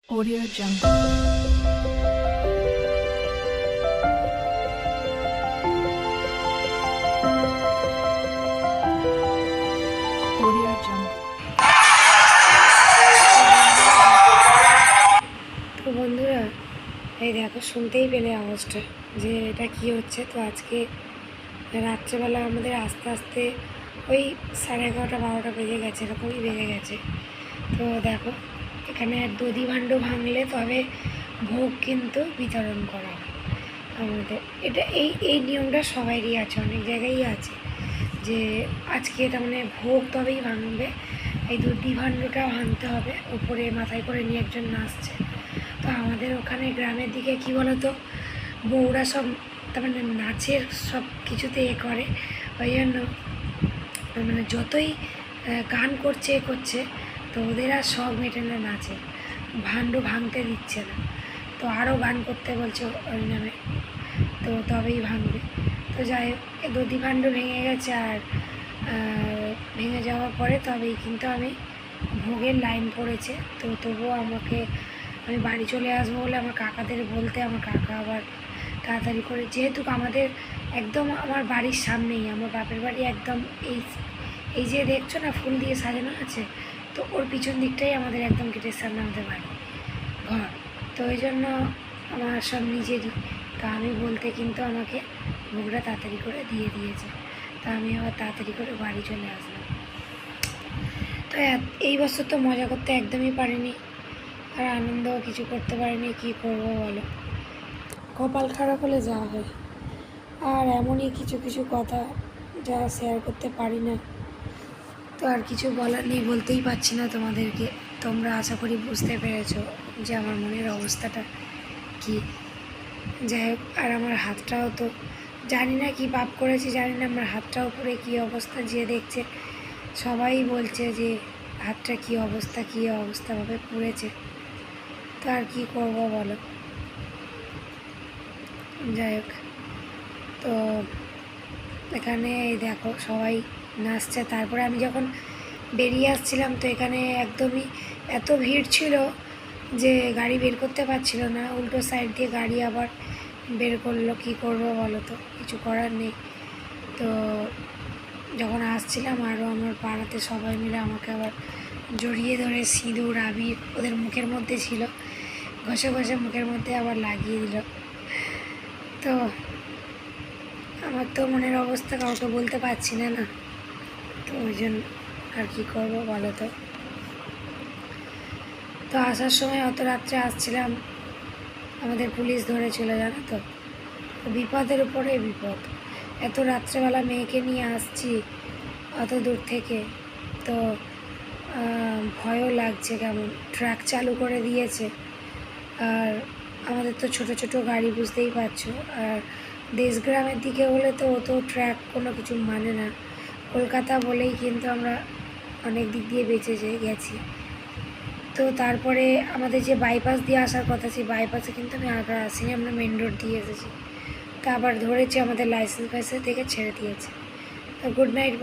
Audio Jungle. Audio Jungle. তো বন্ধুরা, এই দেখো শুনতেই পেলে আওয়াজটা যে এটা কি হচ্ছে। তো আজকে রাত্রেবেলা আমাদের আস্তে আস্তে ওই 11:30-12টা বেজে গেছে, এরকমই বেজে গেছে। তো দেখো এখানে দধি ভাণ্ড ভাঙলে তবে ভোগ কিন্তু বিতরণ করা হয় আমাদের। এটা এই নিয়মটা সবাইরই আছে, অনেক জায়গায়ই আছে যে আজকে তার মানে ভোগ তবেই ভাঙবে, এই দধি ভাণ্ডটা ভাঙতে হবে। উপরে মাথায় করে নিয়ে একজন নাচছে। তো আমাদের ওখানে গ্রামের দিকে কি বলতো, বউরা সব তার মানে নাচের সব কিছুতে করে, ওই জন্য মানে যতই গান করছে করছে তো ওদের আর শখ মেটে না, নাচে ভাণ্ড ভাঙতে দিচ্ছে না। তো আরও গান করতে বলছে ওই নামে, তো তবেই ভাঙবে। তো যাই হোক, দধি ভাণ্ড ভেঙে গেছে। আর ভেঙে যাওয়ার পরে তবেই কিন্তু আমি ভোগের লাইন পড়েছে। তো তবুও আমি বাড়ি চলে আসবো বলে আমার কাকাদের বলতে, আমার কাকা আবার তাড়াতাড়ি করে, যেহেতু আমাদের একদম আমার বাড়ির সামনেই, আমার বাপের বাড়ি একদম এই যে দেখছো না ফুল দিয়ে সাজানো আছে, তো ওর পিছন দিকটাই আমাদের একদম গেটের সামনে আমাদের বাড়ি ঘর। তো ওই জন্য আমার সব নিজেরই। তা আমি বলতে কিন্তু আমাকে ভোগটা তাড়াতাড়ি করে দিয়ে দিয়েছে। তা আমি আবার তাড়াতাড়ি করে বাড়ি চলে আসলাম। তো এই বছর তো মজা করতে একদমই পারিনি, আর আনন্দও কিছু করতে পারিনি। কী করবো বলো, কপাল খারাপ হলে যা হয়। আর এমনই কিছু কিছু কথা যা শেয়ার করতে পারি না। তো আর কিছু বলার নেই, বলতেই পারছি না তোমাদেরকে। তোমরা আশা করি বুঝতে পেরেছো যে আমার মনের অবস্থাটা কী। যাই হোক, আর আমার হাতটাও তো জানি না কি পাপ করেছি, জানি না আমার হাতটাও পুরো কী অবস্থা। যে দেখছে সবাই বলছে যে হাতটা কী অবস্থাভাবে পুড়েছে। তো আর কী করবো বলো। যাই হোক, তো এখানে এই দেখো সবাই নাচছে। তারপরে আমি যখন বেরিয়ে আসছিলাম তো এখানে একদমই এত ভিড় ছিল যে গাড়ি বের করতে পারছিল না। উল্টো সাইড দিয়ে গাড়ি আবার বের করলো, কী করবো বলো, তো কিছু করার নেই। তো যখন আসছিলাম আরও আমার পাড়াতে সবাই মিলে আমাকে আবার জড়িয়ে ধরে সিঁদুর আবির ওদের মুখের মধ্যে ছিল, ঘষে ঘষে মুখের মধ্যে আবার লাগিয়ে দিল। তো আমার তো মনের অবস্থা কাউকে বলতে পারছি না না, তো ওই জন্য আর কী করবো বলো। তো তো আসার সময় অত রাত্রে আসছিলাম, আমাদের পুলিশ ধরেছিল জানো তো। বিপদের উপরে বিপদ, এত রাত্রেবেলা মেয়েকে নিয়ে আসছি অত দূর থেকে। তো ভয়ও লাগছে, কেমন ট্রাক চালু করে দিয়েছে। আর আমাদের তো ছোট ছোট গাড়ি, বুঝতেই পারছো। আর দেশ গ্রামের দিকে হলে তো ও তো ট্র্যাক কোনো কিছু মানে না। কলকাতা বলেই কিন্তু আমরা অনেক দিক দিয়ে বেঁচে গেছি। তো তারপরে আমাদের যে বাইপাস দিয়ে আসার কথা, সেই বাইপাসে কিন্তু আমি আবার আসিনি, আমরা মেন রোড দিয়ে এসেছি। তো আবার ধরেছে, আমাদের লাইসেন্স ফাইসেন্স থেকে ছেড়ে দিয়েছে। তো গুড নাইট।